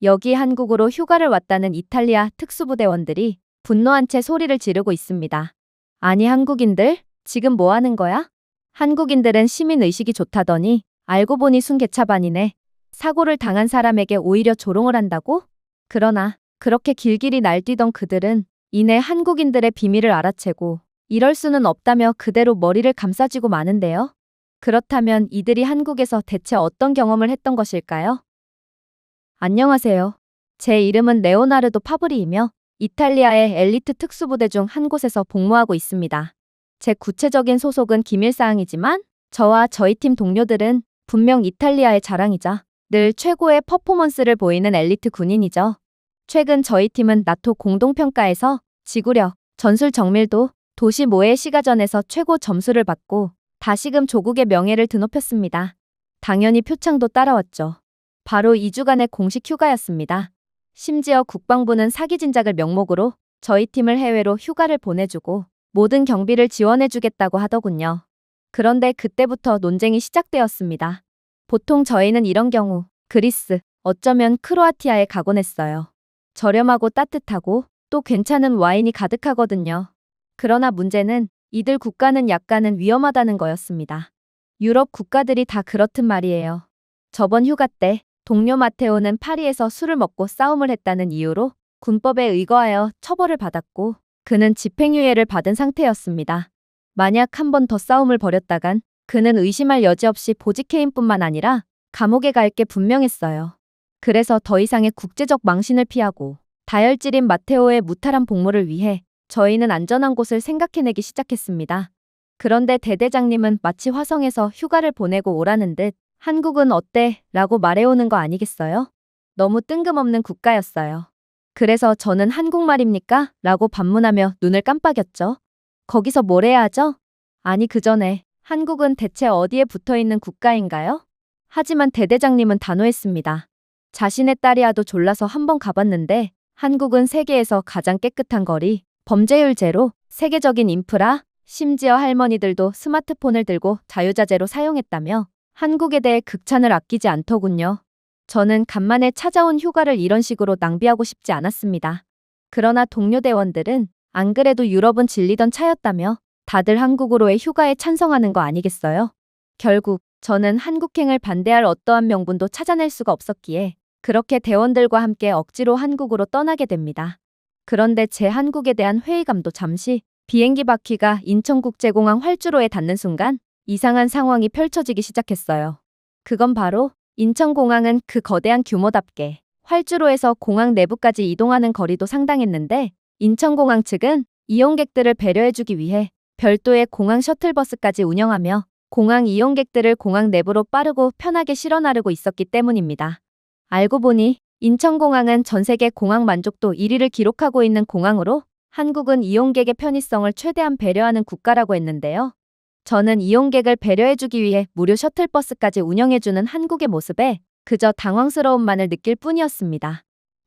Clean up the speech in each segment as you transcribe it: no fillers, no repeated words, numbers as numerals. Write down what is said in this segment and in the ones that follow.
여기 한국으로 휴가를 왔다는 이탈리아 특수부대원들이 분노한 채 소리를 지르고 있습니다. 아니 한국인들? 지금 뭐 하는 거야? 한국인들은 시민의식이 좋다더니 알고 보니 순개차반이네. 사고를 당한 사람에게 오히려 조롱을 한다고? 그러나 그렇게 길길이 날뛰던 그들은 이내 한국인들의 비밀을 알아채고 이럴 수는 없다며 그대로 머리를 감싸쥐고 마는데요. 그렇다면 이들이 한국에서 대체 어떤 경험을 했던 것일까요? 안녕하세요. 제 이름은 레오나르도 파브리이며 이탈리아의 엘리트 특수부대 중 한 곳에서 복무하고 있습니다. 제 구체적인 소속은 기밀사항이지만 저와 저희 팀 동료들은 분명 이탈리아의 자랑이자 늘 최고의 퍼포먼스를 보이는 엘리트 군인이죠. 최근 저희 팀은 나토 공동평가에서 지구력, 전술 정밀도, 도시 모의 시가전에서 최고 점수를 받고 다시금 조국의 명예를 드높였습니다. 당연히 표창도 따라왔죠. 바로 2주간의 공식 휴가였습니다. 심지어 국방부는 사기 진작을 명목으로 저희 팀을 해외로 휴가를 보내주고 모든 경비를 지원해주겠다고 하더군요. 그런데 그때부터 논쟁이 시작되었습니다. 보통 저희는 이런 경우 그리스, 어쩌면 크로아티아에 가곤 했어요. 저렴하고 따뜻하고 또 괜찮은 와인이 가득하거든요. 그러나 문제는 이들 국가는 약간은 위험하다는 거였습니다. 유럽 국가들이 다 그렇든 말이에요. 저번 휴가 때 동료 마테오는 파리에서 술을 먹고 싸움을 했다는 이유로 군법에 의거하여 처벌을 받았고 그는 집행유예를 받은 상태였습니다. 만약 한 번 더 싸움을 벌였다간 그는 의심할 여지 없이 보직해임뿐만 아니라 감옥에 갈 게 분명했어요. 그래서 더 이상의 국제적 망신을 피하고 다혈질인 마테오의 무탈한 복무를 위해 저희는 안전한 곳을 생각해내기 시작했습니다. 그런데 대대장님은 마치 화성에서 휴가를 보내고 오라는 듯 한국은 어때? 라고 말해오는 거 아니겠어요? 너무 뜬금없는 국가였어요. 그래서 저는 한국말입니까? 라고 반문하며 눈을 깜빡였죠. 거기서 뭘 해야 하죠? 아니 그 전에 한국은 대체 어디에 붙어있는 국가인가요? 하지만 대대장님은 단호했습니다. 자신의 딸이야도 졸라서 한번 가봤는데 한국은 세계에서 가장 깨끗한 거리, 범죄율 제로, 세계적인 인프라, 심지어 할머니들도 스마트폰을 들고 자유자재로 사용했다며 한국에 대해 극찬을 아끼지 않더군요. 저는 간만에 찾아온 휴가를 이런 식으로 낭비하고 싶지 않았습니다. 그러나 동료 대원들은 안 그래도 유럽은 질리던 차였다며 다들 한국으로의 휴가에 찬성하는 거 아니겠어요? 결국 저는 한국행을 반대할 어떠한 명분도 찾아낼 수가 없었기에 그렇게 대원들과 함께 억지로 한국으로 떠나게 됩니다. 그런데 제 한국에 대한 회의감도 잠시 비행기 바퀴가 인천국제공항 활주로에 닿는 순간 이상한 상황이 펼쳐지기 시작했어요. 그건 바로 인천공항은 그 거대한 규모답게 활주로에서 공항 내부까지 이동하는 거리도 상당했는데 인천공항 측은 이용객들을 배려해주기 위해 별도의 공항 셔틀버스까지 운영하며 공항 이용객들을 공항 내부로 빠르고 편하게 실어 나르고 있었기 때문입니다. 알고 보니 인천공항은 전 세계 공항 만족도 1위를 기록하고 있는 공항으로 한국은 이용객의 편의성을 최대한 배려하는 국가라고 했는데요. 저는 이용객을 배려해주기 위해 무료 셔틀버스까지 운영해주는 한국의 모습에 그저 당황스러움만을 느낄 뿐이었습니다.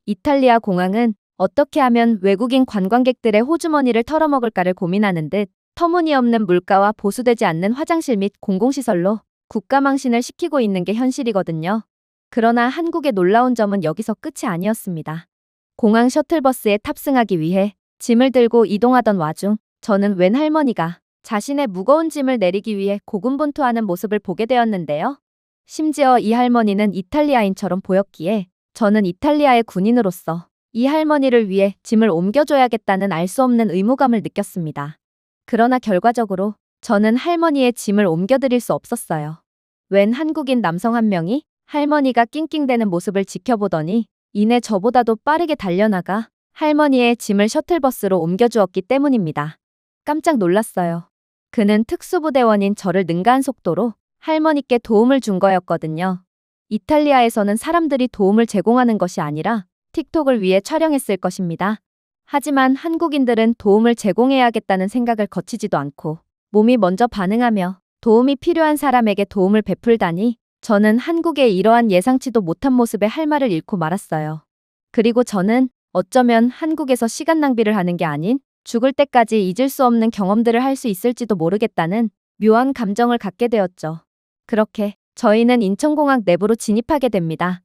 이탈리아 공항은 어떻게 하면 외국인 관광객들의 호주머니를 털어먹을까를 고민하는 듯 터무니없는 물가와 보수되지 않는 화장실 및 공공시설로 국가망신을 시키고 있는 게 현실이거든요. 그러나 한국의 놀라운 점은 여기서 끝이 아니었습니다. 공항 셔틀버스에 탑승하기 위해 짐을 들고 이동하던 와중 저는 웬 할머니가 자신의 무거운 짐을 내리기 위해 고군분투하는 모습을 보게 되었는데요. 심지어 이 할머니는 이탈리아인처럼 보였기에 저는 이탈리아의 군인으로서 이 할머니를 위해 짐을 옮겨줘야겠다는 알 수 없는 의무감을 느꼈습니다. 그러나 결과적으로 저는 할머니의 짐을 옮겨드릴 수 없었어요. 웬 한국인 남성 한 명이 할머니가 낑낑대는 모습을 지켜보더니 이내 저보다도 빠르게 달려나가 할머니의 짐을 셔틀버스로 옮겨주었기 때문입니다. 깜짝 놀랐어요. 그는 특수부대원인 저를 능가한 속도로 할머니께 도움을 준 거였거든요. 이탈리아에서는 사람들이 도움을 제공하는 것이 아니라 틱톡을 위해 촬영했을 것입니다. 하지만 한국인들은 도움을 제공해야겠다는 생각을 거치지도 않고 몸이 먼저 반응하며 도움이 필요한 사람에게 도움을 베풀다니 저는 한국의 이러한 예상치도 못한 모습에 할 말을 잃고 말았어요. 그리고 저는 어쩌면 한국에서 시간 낭비를 하는 게 아닌 죽을 때까지 잊을 수 없는 경험들을 할 수 있을지도 모르겠다는 묘한 감정을 갖게 되었죠. 그렇게 저희는 인천공항 내부로 진입하게 됩니다.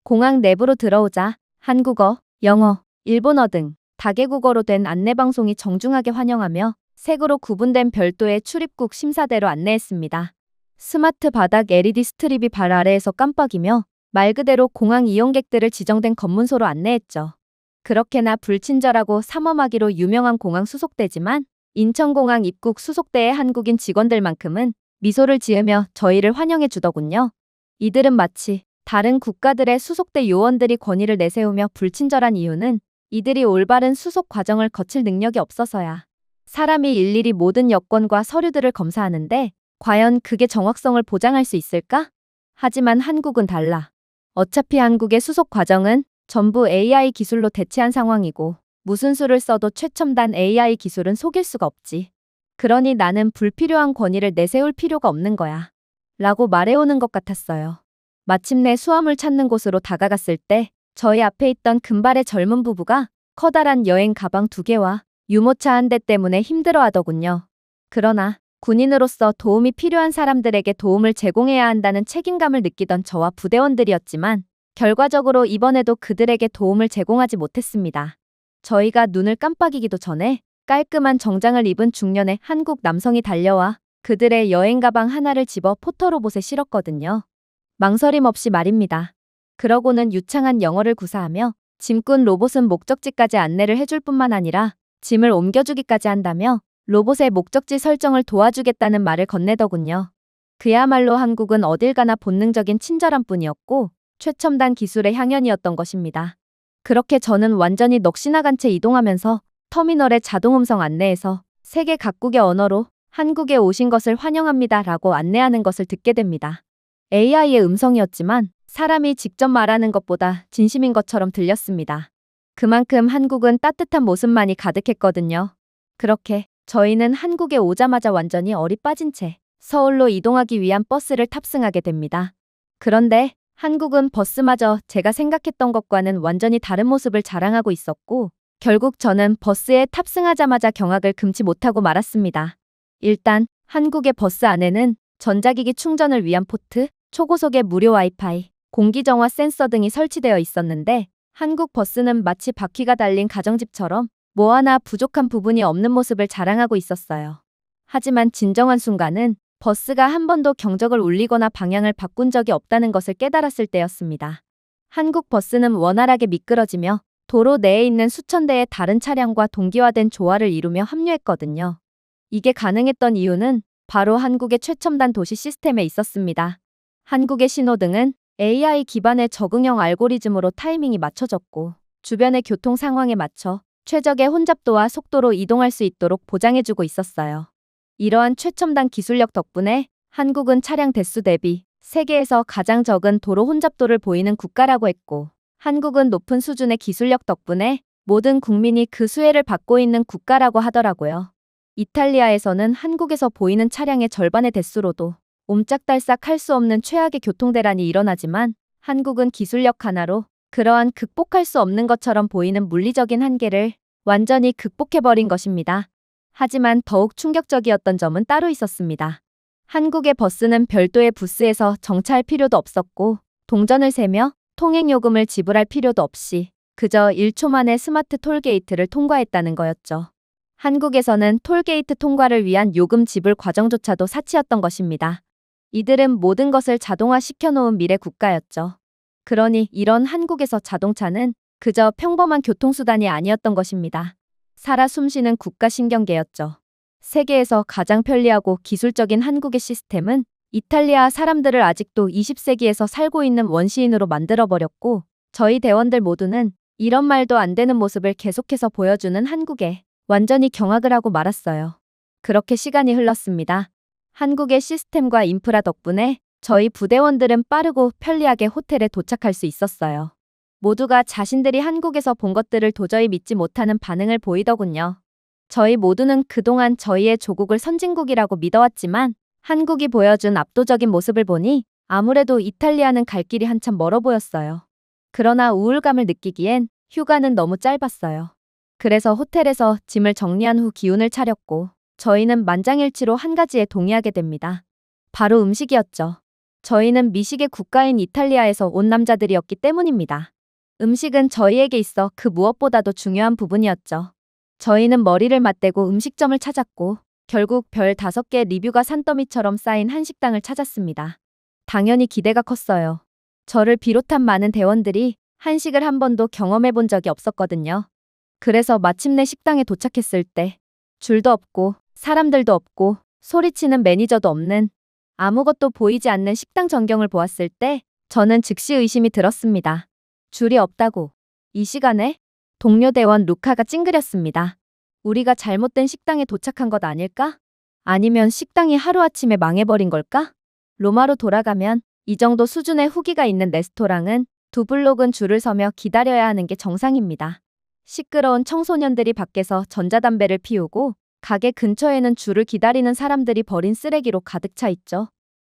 공항 내부로 들어오자 한국어, 영어, 일본어 등 다개국어로 된 안내방송이 정중하게 환영하며 색으로 구분된 별도의 출입국 심사대로 안내했습니다. 스마트 바닥 LED 스트립이 발 아래에서 깜빡이며 말 그대로 공항 이용객들을 지정된 검문소로 안내했죠. 그렇게나 불친절하고 삼엄하기로 유명한 공항 수속대지만 인천공항 입국 수속대의 한국인 직원들만큼은 미소를 지으며 저희를 환영해 주더군요. 이들은 마치 다른 국가들의 수속대 요원들이 권위를 내세우며 불친절한 이유는 이들이 올바른 수속 과정을 거칠 능력이 없어서야. 사람이 일일이 모든 여권과 서류들을 검사하는데 과연 그게 정확성을 보장할 수 있을까? 하지만 한국은 달라. 어차피 한국의 수속 과정은 전부 AI 기술로 대체한 상황이고 무슨 수를 써도 최첨단 AI 기술은 속일 수가 없지. 그러니 나는 불필요한 권위를 내세울 필요가 없는 거야. 라고 말해오는 것 같았어요. 마침내 수화물 찾는 곳으로 다가갔을 때 저희 앞에 있던 금발의 젊은 부부가 커다란 여행 가방 2개와 유모차 1대 때문에 힘들어하더군요. 그러나 군인으로서 도움이 필요한 사람들에게 도움을 제공해야 한다는 책임감을 느끼던 저와 부대원들이었지만 결과적으로 이번에도 그들에게 도움을 제공하지 못했습니다. 저희가 눈을 깜빡이기도 전에 깔끔한 정장을 입은 중년의 한국 남성이 달려와 그들의 여행 가방 하나를 집어 포터로봇에 실었거든요. 망설임 없이 말입니다. 그러고는 유창한 영어를 구사하며 짐꾼 로봇은 목적지까지 안내를 해줄 뿐만 아니라 짐을 옮겨주기까지 한다며 로봇의 목적지 설정을 도와주겠다는 말을 건네더군요. 그야말로 한국은 어딜 가나 본능적인 친절함 뿐이었고 최첨단 기술의 향연이었던 것입니다. 그렇게 저는 완전히 넋이 나간 채 이동하면서 터미널의 자동음성 안내에서 세계 각국의 언어로 한국에 오신 것을 환영합니다 라고 안내하는 것을 듣게 됩니다. AI의 음성이었지만 사람이 직접 말하는 것보다 진심인 것처럼 들렸습니다. 그만큼 한국은 따뜻한 모습만이 가득했거든요. 그렇게 저희는 한국에 오자마자 완전히 얼이 빠진 채 서울로 이동하기 위한 버스를 탑승하게 됩니다. 그런데 한국은 버스마저 제가 생각했던 것과는 완전히 다른 모습을 자랑하고 있었고 결국 저는 버스에 탑승하자마자 경악을 금치 못하고 말았습니다. 일단 한국의 버스 안에는 전자기기 충전을 위한 포트, 초고속의 무료 와이파이, 공기정화 센서 등이 설치되어 있었는데 한국 버스는 마치 바퀴가 달린 가정집처럼 뭐 하나 부족한 부분이 없는 모습을 자랑하고 있었어요. 하지만 진정한 순간은 버스가 한 번도 경적을 울리거나 방향을 바꾼 적이 없다는 것을 깨달았을 때였습니다. 한국 버스는 원활하게 미끄러지며 도로 내에 있는 수천 대의 다른 차량과 동기화된 조화를 이루며 합류했거든요. 이게 가능했던 이유는 바로 한국의 최첨단 도시 시스템에 있었습니다. 한국의 신호등은 AI 기반의 적응형 알고리즘으로 타이밍이 맞춰졌고 주변의 교통 상황에 맞춰 최적의 혼잡도와 속도로 이동할 수 있도록 보장해주고 있었어요. 이러한 최첨단 기술력 덕분에 한국은 차량 대수 대비 세계에서 가장 적은 도로 혼잡도를 보이는 국가라고 했고 한국은 높은 수준의 기술력 덕분에 모든 국민이 그 수혜를 받고 있는 국가라고 하더라고요. 이탈리아에서는 한국에서 보이는 차량의 절반의 대수로도 옴짝달싹 할 수 없는 최악의 교통대란이 일어나지만 한국은 기술력 하나로 그러한 극복할 수 없는 것처럼 보이는 물리적인 한계를 완전히 극복해버린 것입니다. 하지만 더욱 충격적이었던 점은 따로 있었습니다. 한국의 버스는 별도의 부스에서 정차할 필요도 없었고 동전을 세며 통행요금을 지불할 필요도 없이 그저 1초 만에 스마트 톨게이트를 통과했다는 거였죠. 한국에서는 톨게이트 통과를 위한 요금 지불 과정조차도 사치였던 것입니다. 이들은 모든 것을 자동화시켜 놓은 미래 국가였죠. 그러니 이런 한국에서 자동차는 그저 평범한 교통수단이 아니었던 것입니다. 살아 숨쉬는 국가 신경계였죠. 세계에서 가장 편리하고 기술적인 한국의 시스템은 이탈리아 사람들을 아직도 20세기에서 살고 있는 원시인으로 만들어버렸고 저희 대원들 모두는 이런 말도 안 되는 모습을 계속해서 보여주는 한국에 완전히 경악을 하고 말았어요. 그렇게 시간이 흘렀습니다. 한국의 시스템과 인프라 덕분에 저희 부대원들은 빠르고 편리하게 호텔에 도착할 수 있었어요. 모두가 자신들이 한국에서 본 것들을 도저히 믿지 못하는 반응을 보이더군요. 저희 모두는 그동안 저희의 조국을 선진국이라고 믿어왔지만 한국이 보여준 압도적인 모습을 보니 아무래도 이탈리아는 갈 길이 한참 멀어 보였어요. 그러나 우울감을 느끼기엔 휴가는 너무 짧았어요. 그래서 호텔에서 짐을 정리한 후 기운을 차렸고 저희는 만장일치로 한 가지에 동의하게 됩니다. 바로 음식이었죠. 저희는 미식의 국가인 이탈리아에서 온 남자들이었기 때문입니다. 음식은 저희에게 있어 그 무엇보다도 중요한 부분이었죠. 저희는 머리를 맞대고 음식점을 찾았고 결국 별 5개 리뷰가 산더미처럼 쌓인 한식당을 찾았습니다. 당연히 기대가 컸어요. 저를 비롯한 많은 대원들이 한식을 한 번도 경험해 본 적이 없었거든요. 그래서 마침내 식당에 도착했을 때 줄도 없고 사람들도 없고 소리치는 매니저도 없는 아무것도 보이지 않는 식당 전경을 보았을 때 저는 즉시 의심이 들었습니다. 줄이 없다고. 이 시간에 동료 대원 루카가 찡그렸습니다. 우리가 잘못된 식당에 도착한 것 아닐까? 아니면 식당이 하루아침에 망해버린 걸까? 로마로 돌아가면 이 정도 수준의 후기가 있는 레스토랑은 두 블록은 줄을 서며 기다려야 하는 게 정상입니다. 시끄러운 청소년들이 밖에서 전자담배를 피우고 가게 근처에는 줄을 기다리는 사람들이 버린 쓰레기로 가득 차 있죠.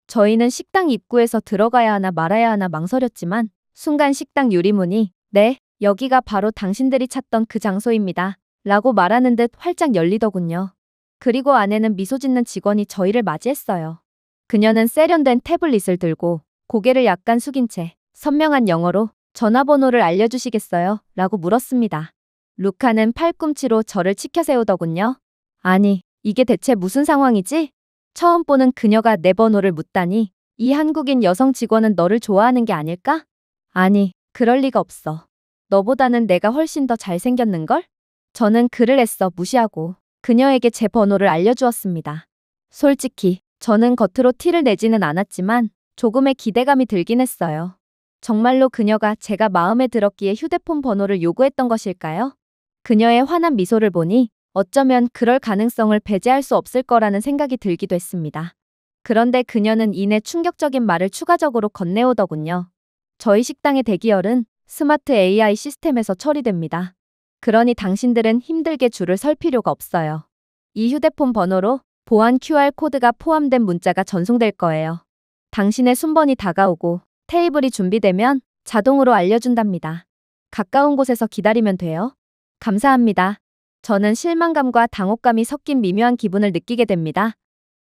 저희는 식당 입구에서 들어가야 하나 말아야 하나 망설였지만 순간 식당 유리문이 네, 여기가 바로 당신들이 찾던 그 장소입니다. 라고 말하는 듯 활짝 열리더군요. 그리고 안에는 미소 짓는 직원이 저희를 맞이했어요. 그녀는 세련된 태블릿을 들고 고개를 약간 숙인 채 선명한 영어로 전화번호를 알려주시겠어요? 라고 물었습니다. 루카는 팔꿈치로 저를 치켜세우더군요. 아니, 이게 대체 무슨 상황이지? 처음 보는 그녀가 내 번호를 묻다니 이 한국인 여성 직원은 너를 좋아하는 게 아닐까? 아니, 그럴 리가 없어. 너보다는 내가 훨씬 더 잘생겼는걸? 저는 그를 애써 무시하고 그녀에게 제 번호를 알려주었습니다. 솔직히 저는 겉으로 티를 내지는 않았지만 조금의 기대감이 들긴 했어요. 정말로 그녀가 제가 마음에 들었기에 휴대폰 번호를 요구했던 것일까요? 그녀의 환한 미소를 보니 어쩌면 그럴 가능성을 배제할 수 없을 거라는 생각이 들기도 했습니다. 그런데 그녀는 이내 충격적인 말을 추가적으로 건네오더군요. 저희 식당의 대기열은 스마트 AI 시스템에서 처리됩니다. 그러니 당신들은 힘들게 줄을 설 필요가 없어요. 이 휴대폰 번호로 보안 QR코드가 포함된 문자가 전송될 거예요. 당신의 순번이 다가오고 테이블이 준비되면 자동으로 알려준답니다. 가까운 곳에서 기다리면 돼요. 감사합니다. 저는 실망감과 당혹감이 섞인 미묘한 기분을 느끼게 됩니다.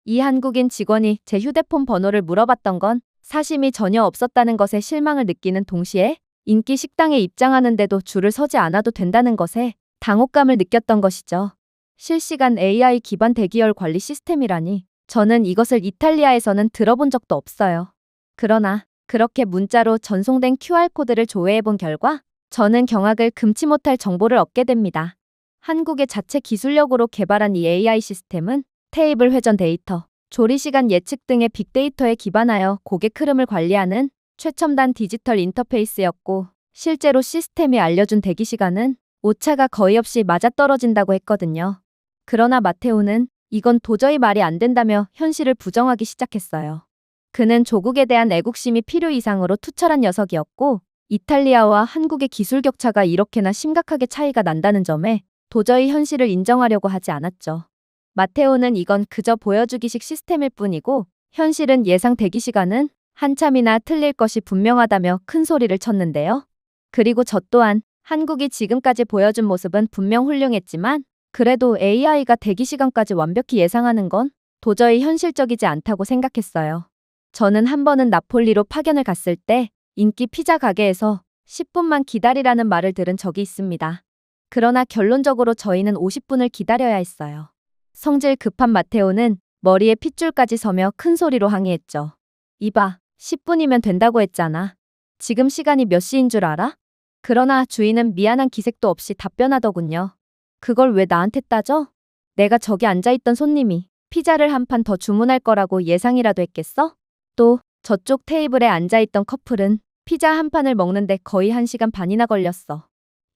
이 한국인 직원이 제 휴대폰 번호를 물어봤던 건 사심이 전혀 없었다는 것에 실망을 느끼는 동시에 인기 식당에 입장하는데도 줄을 서지 않아도 된다는 것에 당혹감을 느꼈던 것이죠. 실시간 AI 기반 대기열 관리 시스템이라니 저는 이것을 이탈리아에서는 들어본 적도 없어요. 그러나 그렇게 문자로 전송된 QR코드를 조회해본 결과 저는 경악을 금치 못할 정보를 얻게 됩니다. 한국의 자체 기술력으로 개발한 이 AI 시스템은 테이블 회전 데이터, 조리시간 예측 등의 빅데이터에 기반하여 고객 흐름을 관리하는 최첨단 디지털 인터페이스였고 실제로 시스템이 알려준 대기시간은 오차가 거의 없이 맞아떨어진다고 했거든요. 그러나 마테오는 이건 도저히 말이 안 된다며 현실을 부정하기 시작했어요. 그는 조국에 대한 애국심이 필요 이상으로 투철한 녀석이었고 이탈리아와 한국의 기술 격차가 이렇게나 심각하게 차이가 난다는 점에 도저히 현실을 인정하려고 하지 않았죠. 마테오는 이건 그저 보여주기식 시스템일 뿐이고 현실은 예상 대기시간은 한참이나 틀릴 것이 분명하다며 큰 소리를 쳤는데요. 그리고 저 또한 한국이 지금까지 보여준 모습은 분명 훌륭했지만 그래도 AI가 대기시간까지 완벽히 예상하는 건 도저히 현실적이지 않다고 생각했어요. 저는 한 번은 나폴리로 파견을 갔을 때 인기 피자 가게에서 10분만 기다리라는 말을 들은 적이 있습니다. 그러나 결론적으로 저희는 50분을 기다려야 했어요. 성질 급한 마테오는 머리에 핏줄까지 서며 큰 소리로 항의했죠. 이봐, 10분이면 된다고 했잖아. 지금 시간이 몇 시인 줄 알아? 그러나 주인은 미안한 기색도 없이 답변하더군요. 그걸 왜 나한테 따져? 내가 저기 앉아있던 손님이 피자를 한 판 더 주문할 거라고 예상이라도 했겠어? 또 저쪽 테이블에 앉아있던 커플은 피자 한 판을 먹는데 거의 1시간 반이나 걸렸어.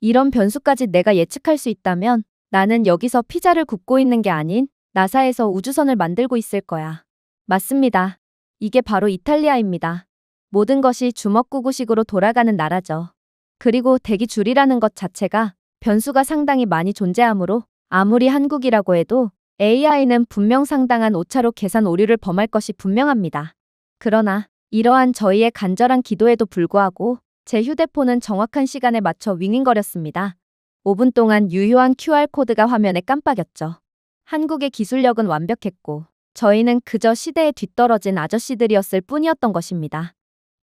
이런 변수까지 내가 예측할 수 있다면 나는 여기서 피자를 굽고 있는 게 아닌 나사에서 우주선을 만들고 있을 거야. 맞습니다. 이게 바로 이탈리아입니다. 모든 것이 주먹구구식으로 돌아가는 나라죠. 그리고 대기 줄이라는 것 자체가 변수가 상당히 많이 존재하므로 아무리 한국이라고 해도 AI는 분명 상당한 오차로 계산 오류를 범할 것이 분명합니다. 그러나 이러한 저희의 간절한 기도에도 불구하고 제 휴대폰은 정확한 시간에 맞춰 윙윙거렸습니다. 5분 동안 유효한 QR코드가 화면에 깜빡였죠. 한국의 기술력은 완벽했고 저희는 그저 시대에 뒤떨어진 아저씨들이었을 뿐이었던 것입니다.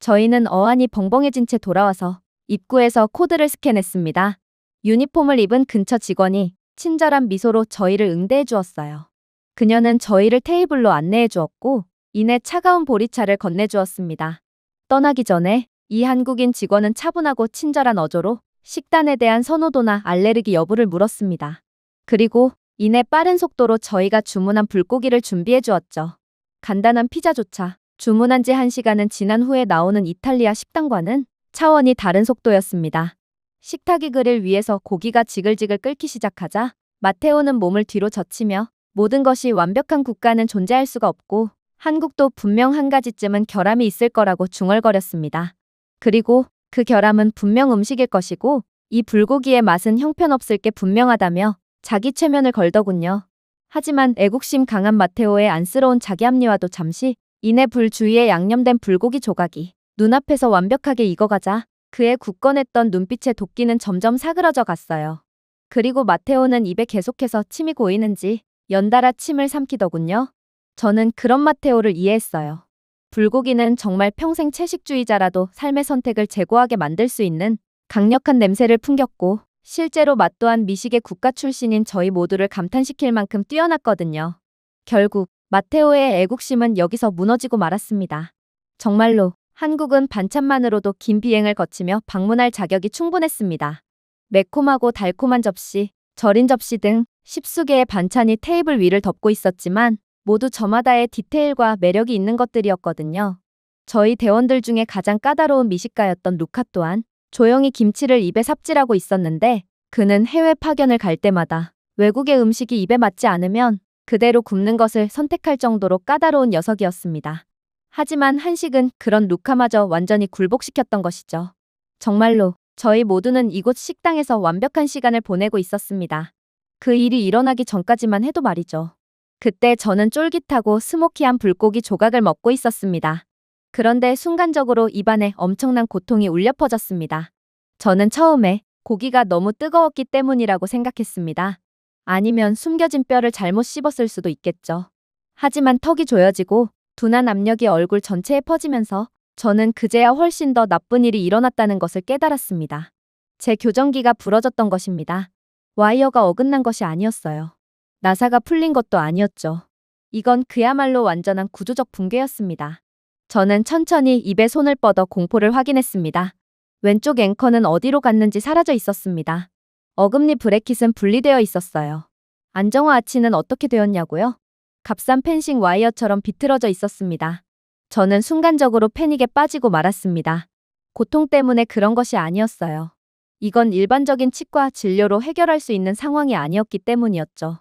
저희는 어안이 벙벙해진 채 돌아와서 입구에서 코드를 스캔했습니다. 유니폼을 입은 근처 직원이 친절한 미소로 저희를 응대해 주었어요. 그녀는 저희를 테이블로 안내해 주었고 이내 차가운 보리차를 건네 주었습니다. 떠나기 전에 이 한국인 직원은 차분하고 친절한 어조로 식단에 대한 선호도나 알레르기 여부를 물었습니다. 그리고 이내 빠른 속도로 저희가 주문한 불고기를 준비해 주었죠. 간단한 피자조차 주문한 지 1시간은 지난 후에 나오는 이탈리아 식당과는 차원이 다른 속도였습니다. 식탁이 그릴 위에서 고기가 지글지글 끓기 시작하자 마테오는 몸을 뒤로 젖히며 모든 것이 완벽한 국가는 존재할 수가 없고 한국도 분명 한 가지쯤은 결함이 있을 거라고 중얼거렸습니다. 그리고 그 결함은 분명 음식일 것이고 이 불고기의 맛은 형편없을 게 분명하다며 자기 최면을 걸더군요. 하지만 애국심 강한 마테오의 안쓰러운 자기 합리화도 잠시 이내 불 주위에 양념된 불고기 조각이 눈앞에서 완벽하게 익어가자 그의 굳건했던 눈빛의 도끼는 점점 사그러져 갔어요. 그리고 마테오는 입에 계속해서 침이 고이는지 연달아 침을 삼키더군요. 저는 그런 마테오를 이해했어요. 불고기는 정말 평생 채식주의자라도 삶의 선택을 제고하게 만들 수 있는 강력한 냄새를 풍겼고 실제로 맛 또한 미식의 국가 출신인 저희 모두를 감탄시킬 만큼 뛰어났거든요. 결국 마테오의 애국심은 여기서 무너지고 말았습니다. 정말로 한국은 반찬만으로도 긴 비행을 거치며 방문할 자격이 충분했습니다. 매콤하고 달콤한 접시, 절인 접시 등 십수개의 반찬이 테이블 위를 덮고 있었지만 모두 저마다의 디테일과 매력이 있는 것들이었거든요. 저희 대원들 중에 가장 까다로운 미식가였던 루카 또한 조용히 김치를 입에 삽질하고 있었는데 그는 해외 파견을 갈 때마다 외국의 음식이 입에 맞지 않으면 그대로 굽는 것을 선택할 정도로 까다로운 녀석이었습니다. 하지만 한식은 그런 루카마저 완전히 굴복시켰던 것이죠. 정말로 저희 모두는 이곳 식당에서 완벽한 시간을 보내고 있었습니다. 그 일이 일어나기 전까지만 해도 말이죠. 그때 저는 쫄깃하고 스모키한 불고기 조각을 먹고 있었습니다. 그런데 순간적으로 입안에 엄청난 고통이 울려 퍼졌습니다. 저는 처음에 고기가 너무 뜨거웠기 때문이라고 생각했습니다. 아니면 숨겨진 뼈를 잘못 씹었을 수도 있겠죠. 하지만 턱이 조여지고 둔한 압력이 얼굴 전체에 퍼지면서 저는 그제야 훨씬 더 나쁜 일이 일어났다는 것을 깨달았습니다. 제 교정기가 부러졌던 것입니다. 와이어가 어긋난 것이 아니었어요. 나사가 풀린 것도 아니었죠. 이건 그야말로 완전한 구조적 붕괴였습니다. 저는 천천히 입에 손을 뻗어 공포를 확인했습니다. 왼쪽 앵커는 어디로 갔는지 사라져 있었습니다. 어금니 브래킷은 분리되어 있었어요. 안정화 아치는 어떻게 되었냐고요? 값싼 펜싱 와이어처럼 비틀어져 있었습니다. 저는 순간적으로 패닉에 빠지고 말았습니다. 고통 때문에 그런 것이 아니었어요. 이건 일반적인 치과 진료로 해결할 수 있는 상황이 아니었기 때문이었죠.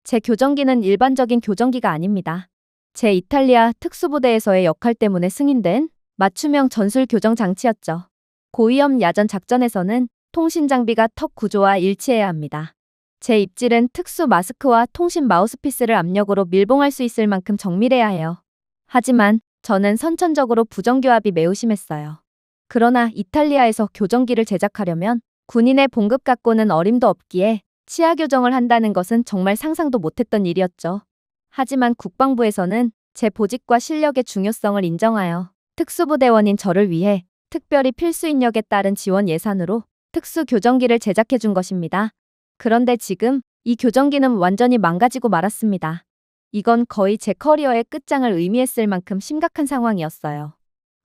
제 교정기는 일반적인 교정기가 아닙니다. 제 이탈리아 특수부대에서의 역할 때문에 승인된 맞춤형 전술 교정 장치였죠. 고위험 야전 작전에서는 통신 장비가 턱 구조와 일치해야 합니다. 제 입질은 특수 마스크와 통신 마우스피스를 압력으로 밀봉할 수 있을 만큼 정밀해야 해요. 하지만 저는 선천적으로 부정교합이 매우 심했어요. 그러나 이탈리아에서 교정기를 제작하려면 군인의 봉급 갖고는 어림도 없기에 치아 교정을 한다는 것은 정말 상상도 못했던 일이었죠. 하지만 국방부에서는 제 보직과 실력의 중요성을 인정하여 특수부대원인 저를 위해 특별히 필수 인력에 따른 지원 예산으로 특수 교정기를 제작해 준 것입니다. 그런데 지금 이 교정기는 완전히 망가지고 말았습니다. 이건 거의 제 커리어의 끝장을 의미했을 만큼 심각한 상황이었어요.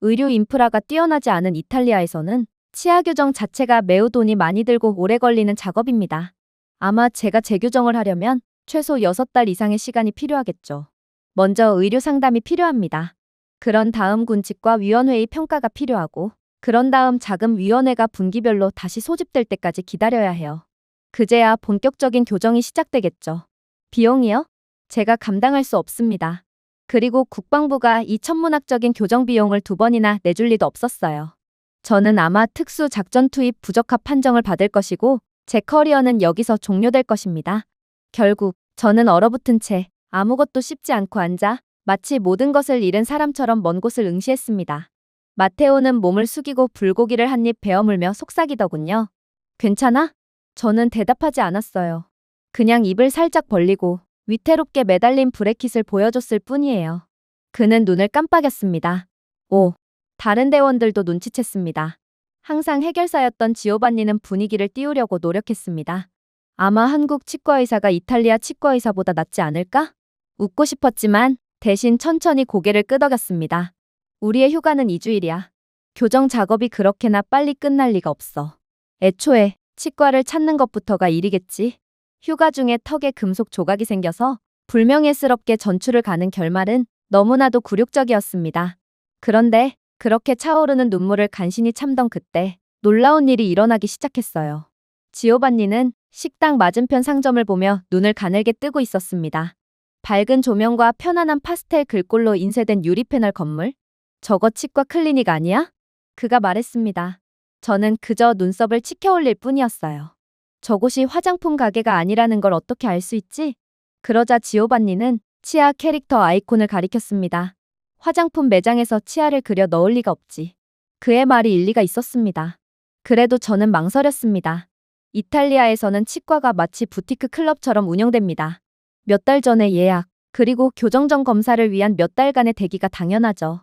의료 인프라가 뛰어나지 않은 이탈리아에서는 치아 교정 자체가 매우 돈이 많이 들고 오래 걸리는 작업입니다. 아마 제가 재교정을 하려면 최소 6달 이상의 시간이 필요하겠죠. 먼저 의료 상담이 필요합니다. 그런 다음 군치과 위원회의 평가가 필요하고 그런 다음 자금위원회가 분기별로 다시 소집될 때까지 기다려야 해요. 그제야 본격적인 교정이 시작되겠죠. 비용이요? 제가 감당할 수 없습니다. 그리고 국방부가 이 천문학적인 교정 비용을 2번이나 내줄 리도 없었어요. 저는 아마 특수 작전 투입 부적합 판정을 받을 것이고 제 커리어는 여기서 종료될 것입니다. 결국 저는 얼어붙은 채 아무것도 씹지 않고 앉아 마치 모든 것을 잃은 사람처럼 먼 곳을 응시했습니다. 마테오는 몸을 숙이고 불고기를 한 입 베어 물며 속삭이더군요. 괜찮아? 저는 대답하지 않았어요. 그냥 입을 살짝 벌리고 위태롭게 매달린 브래킷을 보여줬을 뿐이에요. 그는 눈을 깜빡였습니다. 오, 다른 대원들도 눈치챘습니다. 항상 해결사였던 지오반니는 분위기를 띄우려고 노력했습니다. 아마 한국 치과의사가 이탈리아 치과의사보다 낫지 않을까? 웃고 싶었지만 대신 천천히 고개를 끄덕였습니다. 우리의 휴가는 2주일이야. 교정 작업이 그렇게나 빨리 끝날 리가 없어. 애초에 치과를 찾는 것부터가 일이겠지. 휴가 중에 턱에 금속 조각이 생겨서 불명예스럽게 전출을 가는 결말은 너무나도 굴욕적이었습니다. 그런데 그렇게 차오르는 눈물을 간신히 참던 그때 놀라운 일이 일어나기 시작했어요. 지오반니는 식당 맞은편 상점을 보며 눈을 가늘게 뜨고 있었습니다. 밝은 조명과 편안한 파스텔 글꼴로 인쇄된 유리 패널 건물? 저거 치과 클리닉 아니야? 그가 말했습니다. 저는 그저 눈썹을 치켜 올릴 뿐이었어요. 저곳이 화장품 가게가 아니라는 걸 어떻게 알 수 있지? 그러자 지오반니는 치아 캐릭터 아이콘을 가리켰습니다. 화장품 매장에서 치아를 그려 넣을 리가 없지. 그의 말이 일리가 있었습니다. 그래도 저는 망설였습니다. 이탈리아에서는 치과가 마치 부티크 클럽처럼 운영됩니다. 몇 달 전에 예약, 그리고 교정전 검사를 위한 몇 달간의 대기가 당연하죠.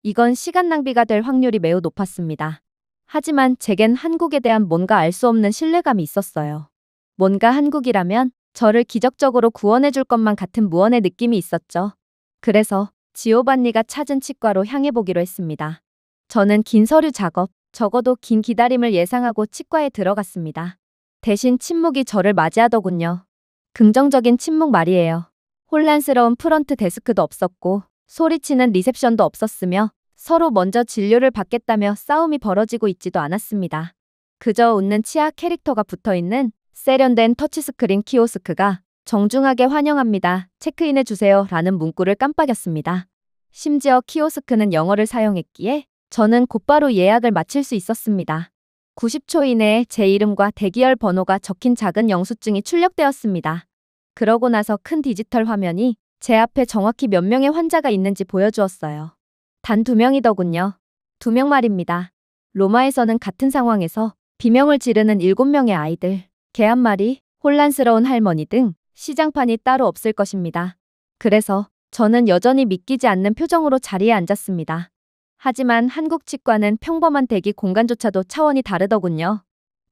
이건 시간 낭비가 될 확률이 매우 높았습니다. 하지만 제겐 한국에 대한 뭔가 알 수 없는 신뢰감이 있었어요. 뭔가 한국이라면 저를 기적적으로 구원해 줄 것만 같은 무언의 느낌이 있었죠. 그래서 지오반니가 찾은 치과로 향해 보기로 했습니다. 저는 긴 서류 작업, 적어도 긴 기다림을 예상하고 치과에 들어갔습니다. 대신 침묵이 저를 맞이하더군요. 긍정적인 침묵 말이에요. 혼란스러운 프런트 데스크도 없었고 소리치는 리셉션도 없었으며 서로 먼저 진료를 받겠다며 싸움이 벌어지고 있지도 않았습니다. 그저 웃는 치아 캐릭터가 붙어있는 세련된 터치스크린 키오스크가 정중하게 환영합니다. 체크인해주세요 라는 문구를 깜빡였습니다. 심지어 키오스크는 영어를 사용했기에 저는 곧바로 예약을 마칠 수 있었습니다. 90초 이내에 제 이름과 대기열 번호가 적힌 작은 영수증이 출력되었습니다. 그러고 나서 큰 디지털 화면이 제 앞에 정확히 몇 명의 환자가 있는지 보여주었어요. 단 2명이더군요. 2명 말입니다. 로마에서는 같은 상황에서 비명을 지르는 7명의 아이들, 개 한 마리, 혼란스러운 할머니 등 시장판이 따로 없을 것입니다. 그래서 저는 여전히 믿기지 않는 표정으로 자리에 앉았습니다. 하지만 한국 치과는 평범한 대기 공간조차도 차원이 다르더군요.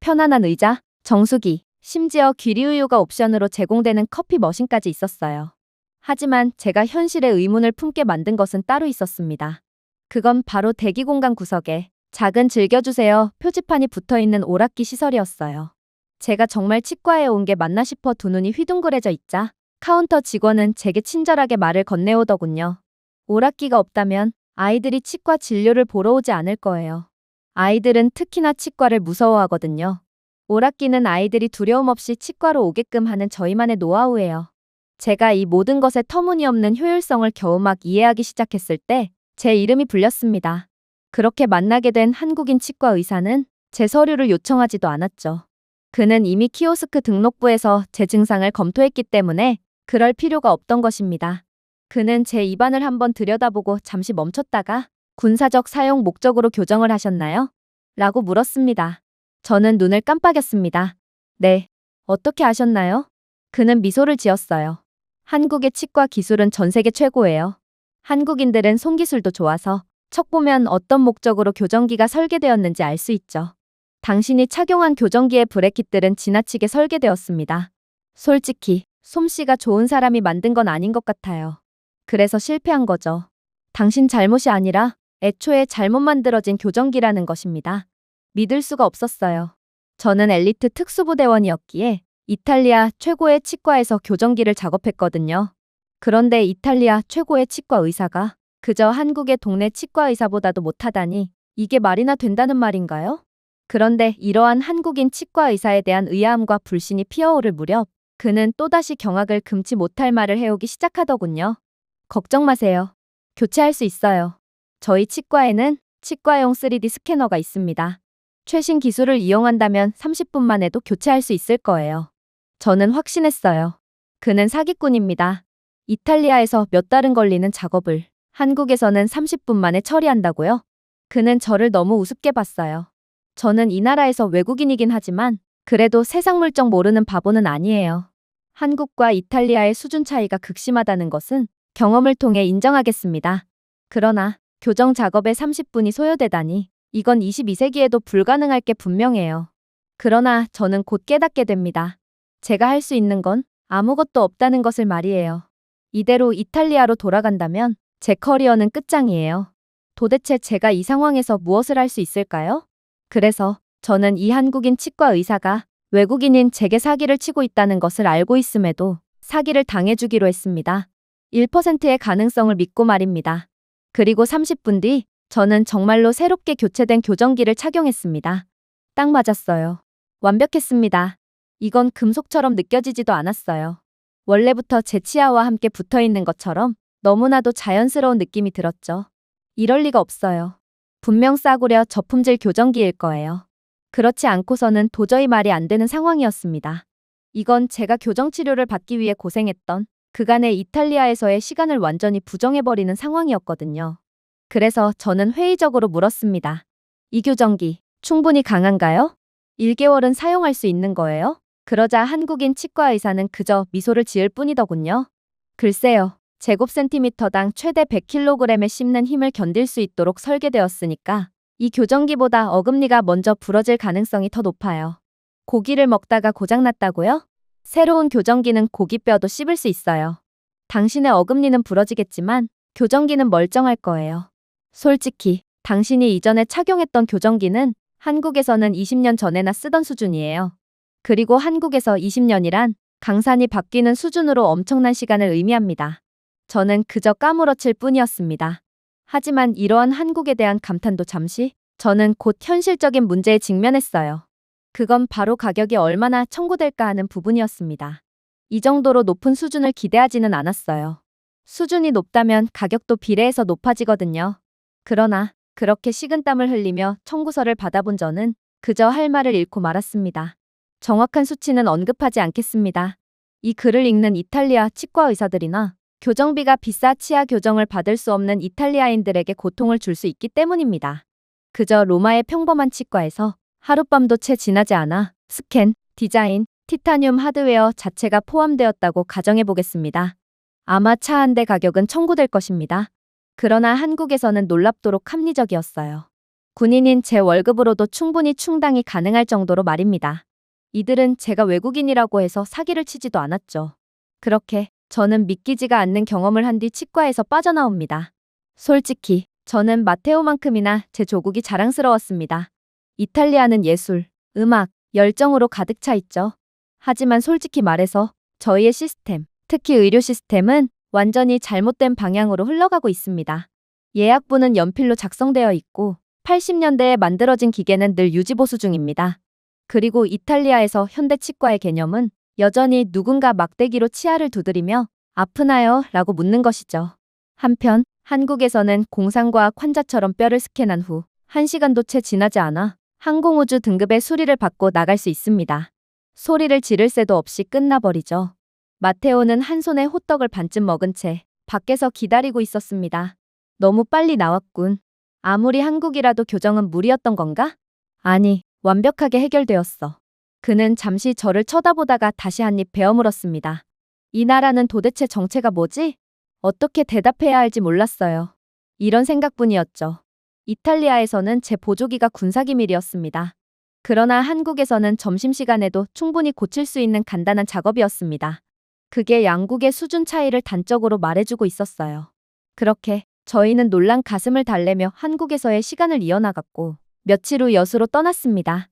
편안한 의자, 정수기, 심지어 귀리우유가 옵션으로 제공되는 커피 머신까지 있었어요. 하지만 제가 현실의 의문을 품게 만든 것은 따로 있었습니다. 그건 바로 대기 공간 구석에 작은 즐겨주세요 표지판이 붙어있는 오락기 시설이었어요. 제가 정말 치과에 온 게 맞나 싶어 두 눈이 휘둥그레져 있자 카운터 직원은 제게 친절하게 말을 건네오더군요. 오락기가 없다면 아이들이 치과 진료를 보러 오지 않을 거예요. 아이들은 특히나 치과를 무서워하거든요. 오락기는 아이들이 두려움 없이 치과로 오게끔 하는 저희만의 노하우예요. 제가 이 모든 것의 터무니없는 효율성을 겨우 막 이해하기 시작했을 때 제 이름이 불렸습니다. 그렇게 만나게 된 한국인 치과 의사는 제 서류를 요청하지도 않았죠. 그는 이미 키오스크 등록부에서 제 증상을 검토했기 때문에 그럴 필요가 없던 것입니다. 그는 제 입안을 한번 들여다보고 잠시 멈췄다가 군사적 사용 목적으로 교정을 하셨나요? 라고 물었습니다. 저는 눈을 깜빡였습니다. 네. 어떻게 아셨나요? 그는 미소를 지었어요. 한국의 치과 기술은 전 세계 최고예요. 한국인들은 손기술도 좋아서 척 보면 어떤 목적으로 교정기가 설계되었는지 알 수 있죠. 당신이 착용한 교정기의 브래킷들은 지나치게 설계되었습니다. 솔직히 솜씨가 좋은 사람이 만든 건 아닌 것 같아요. 그래서 실패한 거죠. 당신 잘못이 아니라 애초에 잘못 만들어진 교정기라는 것입니다. 믿을 수가 없었어요. 저는 엘리트 특수부대원이었기에 이탈리아 최고의 치과에서 교정기를 작업했거든요. 그런데 이탈리아 최고의 치과 의사가 그저 한국의 동네 치과 의사보다도 못하다니 이게 말이나 된다는 말인가요? 그런데 이러한 한국인 치과 의사에 대한 의아함과 불신이 피어오를 무렵 그는 또다시 경악을 금치 못할 말을 해오기 시작하더군요. 걱정 마세요. 교체할 수 있어요. 저희 치과에는 치과용 3D 스캐너가 있습니다. 최신 기술을 이용한다면 30분만 해도 교체할 수 있을 거예요. 저는 확신했어요. 그는 사기꾼입니다. 이탈리아에서 몇 달은 걸리는 작업을 한국에서는 30분 만에 처리한다고요? 그는 저를 너무 우습게 봤어요. 저는 이 나라에서 외국인이긴 하지만 그래도 세상 물정 모르는 바보는 아니에요. 한국과 이탈리아의 수준 차이가 극심하다는 것은 경험을 통해 인정하겠습니다. 그러나 교정 작업에 30분이 소요되다니 이건 22세기에도 불가능할 게 분명해요. 그러나 저는 곧 깨닫게 됩니다. 제가 할 수 있는 건 아무것도 없다는 것을 말이에요. 이대로 이탈리아로 돌아간다면 제 커리어는 끝장이에요. 도대체 제가 이 상황에서 무엇을 할 수 있을까요? 그래서 저는 이 한국인 치과 의사가 외국인인 제게 사기를 치고 있다는 것을 알고 있음에도 사기를 당해주기로 했습니다. 1%의 가능성을 믿고 말입니다. 그리고 30분 뒤 저는 정말로 새롭게 교체된 교정기를 착용했습니다. 딱 맞았어요. 완벽했습니다. 이건 금속처럼 느껴지지도 않았어요. 원래부터 제 치아와 함께 붙어 있는 것처럼 너무나도 자연스러운 느낌이 들었죠. 이럴 리가 없어요. 분명 싸구려 저품질 교정기일 거예요. 그렇지 않고서는 도저히 말이 안 되는 상황이었습니다. 이건 제가 교정치료를 받기 위해 고생했던 그간의 이탈리아에서의 시간을 완전히 부정해버리는 상황이었거든요. 그래서 저는 회의적으로 물었습니다. 이 교정기 충분히 강한가요? 1개월은 사용할 수 있는 거예요? 그러자 한국인 치과 의사는 그저 미소를 지을 뿐이더군요. 글쎄요. 제곱센티미터당 최대 100kg의 씹는 힘을 견딜 수 있도록 설계되었으니까 이 교정기보다 어금니가 먼저 부러질 가능성이 더 높아요. 고기를 먹다가 고장났다고요? 새로운 교정기는 고기뼈도 씹을 수 있어요. 당신의 어금니는 부러지겠지만 교정기는 멀쩡할 거예요. 솔직히 당신이 이전에 착용했던 교정기는 한국에서는 20년 전에나 쓰던 수준이에요. 그리고 한국에서 20년이란 강산이 바뀌는 수준으로 엄청난 시간을 의미합니다. 저는 그저 까무러칠 뿐이었습니다. 하지만 이러한 한국에 대한 감탄도 잠시, 저는 곧 현실적인 문제에 직면했어요. 그건 바로 가격이 얼마나 청구될까 하는 부분이었습니다. 이 정도로 높은 수준을 기대하지는 않았어요. 수준이 높다면 가격도 비례해서 높아지거든요. 그러나 그렇게 식은땀을 흘리며 청구서를 받아본 저는 그저 할 말을 잃고 말았습니다. 정확한 수치는 언급하지 않겠습니다. 이 글을 읽는 이탈리아 치과 의사들이나 교정비가 비싸 치아 교정을 받을 수 없는 이탈리아인들에게 고통을 줄 수 있기 때문입니다. 그저 로마의 평범한 치과에서 하룻밤도 채 지나지 않아 스캔, 디자인, 티타늄 하드웨어 자체가 포함되었다고 가정해 보겠습니다. 아마 차 한 대 가격은 청구될 것입니다. 그러나 한국에서는 놀랍도록 합리적이었어요. 군인인 제 월급으로도 충분히 충당이 가능할 정도로 말입니다. 이들은 제가 외국인이라고 해서 사기를 치지도 않았죠. 그렇게 저는 믿기지가 않는 경험을 한 뒤 치과에서 빠져나옵니다. 솔직히 저는 마테오만큼이나 제 조국이 자랑스러웠습니다. 이탈리아는 예술, 음악, 열정으로 가득 차 있죠. 하지만 솔직히 말해서 저희의 시스템, 특히 의료 시스템은 완전히 잘못된 방향으로 흘러가고 있습니다. 예약부는 연필로 작성되어 있고 80년대에 만들어진 기계는 늘 유지보수 중입니다. 그리고 이탈리아에서 현대 치과의 개념은 여전히 누군가 막대기로 치아를 두드리며 아프나요? 라고 묻는 것이죠. 한편 한국에서는 공상과학 환자처럼 뼈를 스캔한 후 1시간도 채 지나지 않아 항공우주 등급의 수리를 받고 나갈 수 있습니다. 소리를 지를 새도 없이 끝나버리죠. 마테오는 한 손에 호떡을 반쯤 먹은 채 밖에서 기다리고 있었습니다. 너무 빨리 나왔군. 아무리 한국이라도 교정은 무리였던 건가? 아니, 완벽하게 해결되었어. 그는 잠시 저를 쳐다보다가 다시 한 입 베어 물었습니다. 이 나라는 도대체 정체가 뭐지? 어떻게 대답해야 할지 몰랐어요. 이런 생각뿐이었죠. 이탈리아에서는 제 보조기가 군사기밀이었습니다. 그러나 한국에서는 점심시간에도 충분히 고칠 수 있는 간단한 작업이었습니다. 그게 양국의 수준 차이를 단적으로 말해주고 있었어요. 그렇게 저희는 놀란 가슴을 달래며 한국에서의 시간을 이어나갔고 며칠 후 여수로 떠났습니다.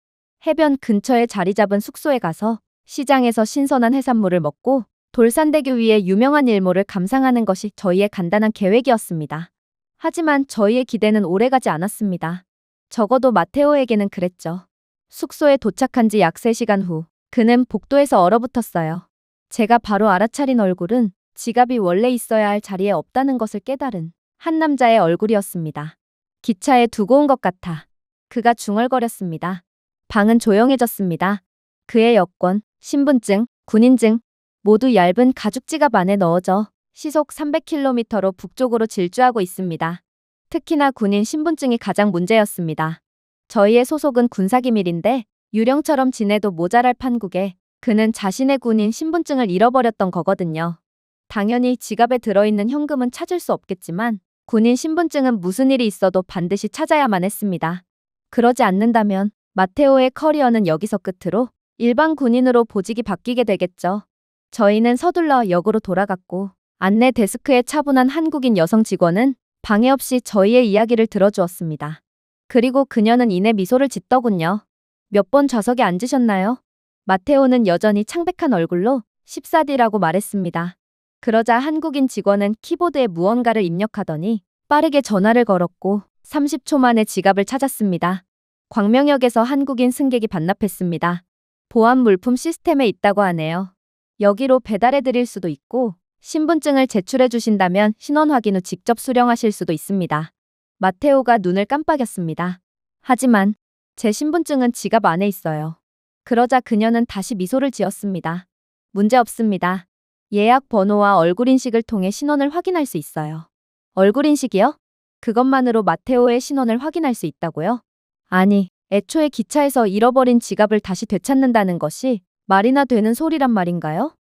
해변 근처에 자리 잡은 숙소에 가서 시장에서 신선한 해산물을 먹고 돌산대교 위의 유명한 일몰을 감상하는 것이 저희의 간단한 계획이었습니다. 하지만 저희의 기대는 오래가지 않았습니다. 적어도 마테오에게는 그랬죠. 숙소에 도착한 지 약 3시간 후 그는 복도에서 얼어붙었어요. 제가 바로 알아차린 얼굴은 지갑이 원래 있어야 할 자리에 없다는 것을 깨달은 한 남자의 얼굴이었습니다. 기차에 두고 온 것 같아. 그가 중얼거렸습니다. 방은 조용해졌습니다. 그의 여권, 신분증, 군인증 모두 얇은 가죽 지갑 안에 넣어져 시속 300km로 북쪽으로 질주하고 있습니다. 특히나 군인 신분증이 가장 문제였습니다. 저희의 소속은 군사기밀인데 유령처럼 지내도 모자랄 판국에 그는 자신의 군인 신분증을 잃어버렸던 거거든요. 당연히 지갑에 들어있는 현금은 찾을 수 없겠지만 군인 신분증은 무슨 일이 있어도 반드시 찾아야만 했습니다. 그러지 않는다면 마테오의 커리어는 여기서 끝으로 일반 군인으로 보직이 바뀌게 되겠죠. 저희는 서둘러 역으로 돌아갔고 안내 데스크에 차분한 한국인 여성 직원은 방해 없이 저희의 이야기를 들어주었습니다. 그리고 그녀는 이내 미소를 짓더군요. 몇 번 좌석에 앉으셨나요? 마테오는 여전히 창백한 얼굴로 14D라고 말했습니다. 그러자 한국인 직원은 키보드에 무언가를 입력하더니 빠르게 전화를 걸었고 30초 만에 지갑을 찾았습니다. 광명역에서 한국인 승객이 반납했습니다. 보안 물품 시스템에 있다고 하네요. 여기로 배달해 드릴 수도 있고 신분증을 제출해 주신다면 신원 확인 후 직접 수령하실 수도 있습니다. 마테오가 눈을 깜빡였습니다. 하지만 제 신분증은 지갑 안에 있어요. 그러자 그녀는 다시 미소를 지었습니다. 문제 없습니다. 예약 번호와 얼굴 인식을 통해 신원을 확인할 수 있어요. 얼굴 인식이요? 그것만으로 마테오의 신원을 확인할 수 있다고요? 아니, 애초에 기차에서 잃어버린 지갑을 다시 되찾는다는 것이 말이나 되는 소리란 말인가요?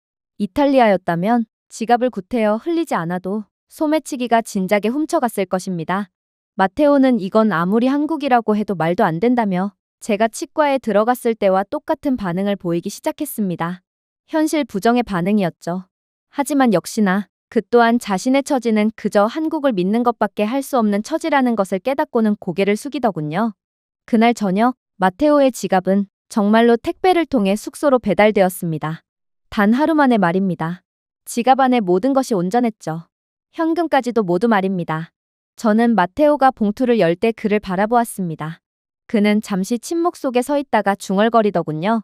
이탈리아였다면 지갑을 구태여 흘리지 않아도 소매치기가 진작에 훔쳐갔을 것입니다. 마테오는 이건 아무리 한국이라고 해도 말도 안 된다며 제가 치과에 들어갔을 때와 똑같은 반응을 보이기 시작했습니다. 현실 부정의 반응이었죠. 하지만 역시나 그 또한 자신의 처지는 그저 한국을 믿는 것밖에 할 수 없는 처지라는 것을 깨닫고는 고개를 숙이더군요. 그날 저녁 마테오의 지갑은 정말로 택배를 통해 숙소로 배달되었습니다. 단 하루 만에 말입니다. 지갑 안에 모든 것이 온전했죠. 현금까지도 모두 말입니다. 저는 마테오가 봉투를 열 때 그를 바라보았습니다. 그는 잠시 침묵 속에 서 있다가 중얼거리더군요.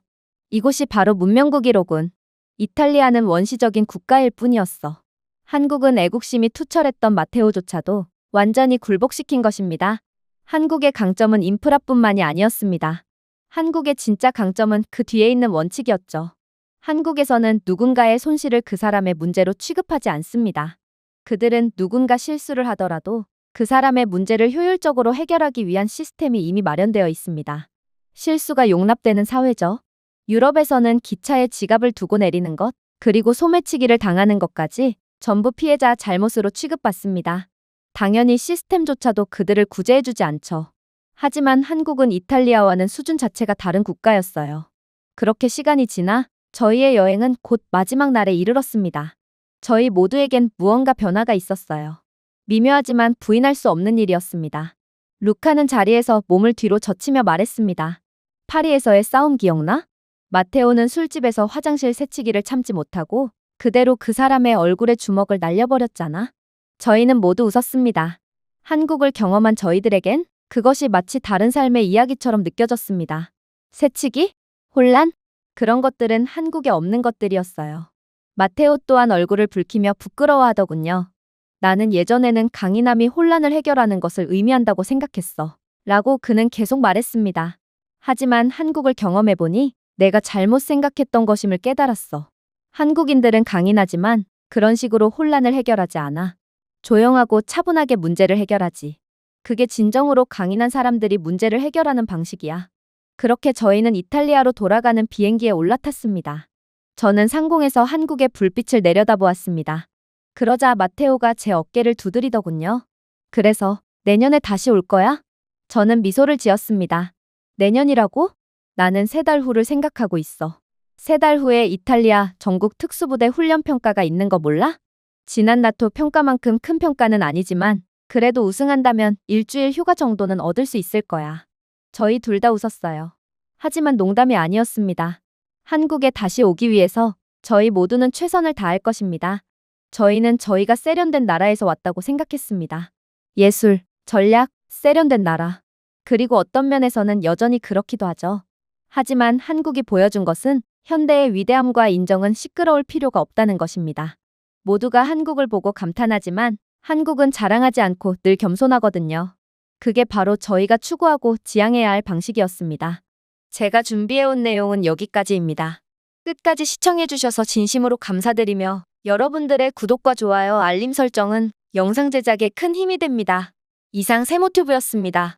이곳이 바로 문명국이로군. 이탈리아는 원시적인 국가일 뿐이었어. 한국은 애국심이 투철했던 마테오조차도 완전히 굴복시킨 것입니다. 한국의 강점은 인프라뿐만이 아니었습니다. 한국의 진짜 강점은 그 뒤에 있는 원칙이었죠. 한국에서는 누군가의 손실을 그 사람의 문제로 취급하지 않습니다. 그들은 누군가 실수를 하더라도 그 사람의 문제를 효율적으로 해결하기 위한 시스템이 이미 마련되어 있습니다. 실수가 용납되는 사회죠. 유럽에서는 기차에 지갑을 두고 내리는 것, 그리고 소매치기를 당하는 것까지 전부 피해자 잘못으로 취급받습니다. 당연히 시스템조차도 그들을 구제해주지 않죠. 하지만 한국은 이탈리아와는 수준 자체가 다른 국가였어요. 그렇게 시간이 지나 저희의 여행은 곧 마지막 날에 이르렀습니다. 저희 모두에겐 무언가 변화가 있었어요. 미묘하지만 부인할 수 없는 일이었습니다. 루카는 자리에서 몸을 뒤로 젖히며 말했습니다. 파리에서의 싸움 기억나? 마테오는 술집에서 화장실 새치기를 참지 못하고 그대로 그 사람의 얼굴에 주먹을 날려버렸잖아. 저희는 모두 웃었습니다. 한국을 경험한 저희들에겐 그것이 마치 다른 삶의 이야기처럼 느껴졌습니다. 새치기? 혼란? 그런 것들은 한국에 없는 것들이었어요. 마테오 또한 얼굴을 붉히며 부끄러워하더군요. 나는 예전에는 강인함이 혼란을 해결하는 것을 의미한다고 생각했어. 라고 그는 계속 말했습니다. 하지만 한국을 경험해보니 내가 잘못 생각했던 것임을 깨달았어. 한국인들은 강인하지만 그런 식으로 혼란을 해결하지 않아. 조용하고 차분하게 문제를 해결하지. 그게 진정으로 강인한 사람들이 문제를 해결하는 방식이야. 그렇게 저희는 이탈리아로 돌아가는 비행기에 올라탔습니다. 저는 상공에서 한국의 불빛을 내려다보았습니다. 그러자 마테오가 제 어깨를 두드리더군요. 그래서 내년에 다시 올 거야? 저는 미소를 지었습니다. 내년이라고? 나는 3달 후를 생각하고 있어. 3달 후에 이탈리아 전국 특수부대 훈련평가가 있는 거 몰라? 지난 나토 평가만큼 큰 평가는 아니지만 그래도 우승한다면 일주일 휴가 정도는 얻을 수 있을 거야. 저희 둘 다 웃었어요. 하지만 농담이 아니었습니다. 한국에 다시 오기 위해서 저희 모두는 최선을 다할 것입니다. 저희는 저희가 세련된 나라에서 왔다고 생각했습니다. 예술, 전략, 세련된 나라. 그리고 어떤 면에서는 여전히 그렇기도 하죠. 하지만 한국이 보여준 것은 현대의 위대함과 인정은 시끄러울 필요가 없다는 것입니다. 모두가 한국을 보고 감탄하지만 한국은 자랑하지 않고 늘 겸손하거든요. 그게 바로 저희가 추구하고 지향해야 할 방식이었습니다. 제가 준비해온 내용은 여기까지입니다. 끝까지 시청해주셔서 진심으로 감사드리며 여러분들의 구독과 좋아요, 알림 설정은 영상 제작에 큰 힘이 됩니다. 이상 세모튜브였습니다.